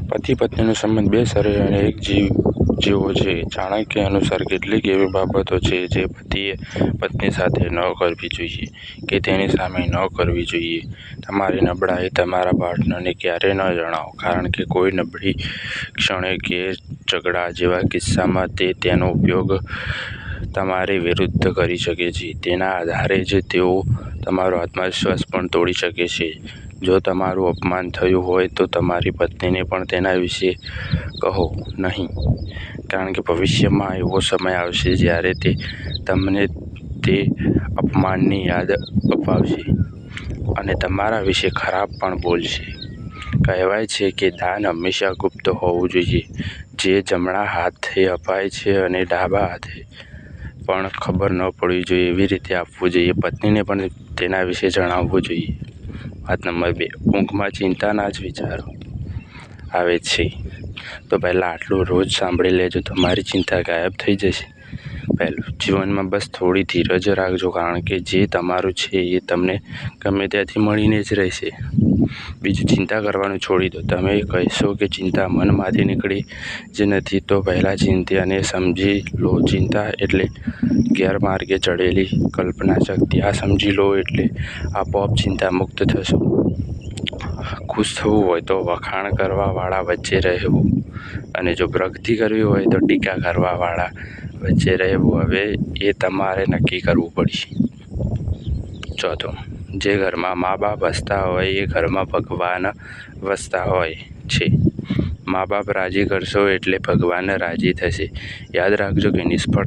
પતિ પત્નીનો સંબંધ બે શરીર અને એક જીવ જેવો છે. ચાણક્ય અનુસાર કેટલીક એવી બાબતો છે જે પતિએ પત્ની સાથે ન કરવી જોઈએ કે તેની સામે ન કરવી જોઈએ. તમારી નબળાઈ તમારા પાર્ટનરને ક્યારેય ન જણાવો, કારણ કે કોઈ નબળી ક્ષણે કે ઝઘડા જેવા કિસ્સામાં તે તેનો ઉપયોગ તમારી વિરુદ્ધ કરી શકે છે. તેના આધારે જ તેઓ તમારો આત્મવિશ્વાસ પણ તોડી શકે છે. જો તમારું અપમાન થયું હોય તો તમારી પત્નીને પણ તેના વિશે કહો નહીં, કારણ કે ભવિષ્યમાં એવો સમય આવશે જ્યારે તે તમને તે અપમાનની યાદ અપાવશે અને તમારા વિશે ખરાબ પણ બોલશે. કહેવાય છે કે દાન હંમેશા ગુપ્ત હોવું જોઈએ. જે જમણા હાથે અપાય છે અને ડાબા હાથે પણ ખબર ન પડવી જોઈએ એવી રીતે આપવું જોઈએ. પત્નીને પણ તેના વિશે જણાવવું જોઈએ. વાત નંબર 2, ઊંઘમાં ચિંતાના જ વિચારો આવે છે. તો પહેલાં આટલું રોજ સાંભળી લેજો, તમારી ચિંતા ગાયબ થઈ જશે. પહેલું, જીવનમાં બસ થોડી ધીરજ રાખજો, કારણ કે જે તમારું છે એ તમને ગમે ત્યાંથી મળીને જ રહેશે. બીજું, ચિંતા કરવાનું છોડી દો. તમે કહેશો કે ચિંતા મનમાંથી નીકળી જ નથી, તો પહેલાં ચિંતાને સમજી લો. ચિંતા એટલે ગેરમાર્ગે ચડેલી કલ્પનાશક્તિ. આ સમજી લો એટલે આપોઆપ ચિંતામુક્ત થશો. ખુશ થવું હોય તો વખાણ કરવાવાળા વચ્ચે રહેવું, અને જો પ્રગતિ કરવી હોય તો ટીકા કરવાવાળા વચ્ચે રહેવું. હવે એ તમારે નક્કી કરવું પડશે. ચોથું, જે ઘરમાં મા બાપ હસતા હોય એ ઘરમાં ભગવાન વસતા હોય છે. મા બાપ રાજી કરશો એટલે ભગવાન રાજી થશે. યાદ રાખજો કે નિષ્ફળ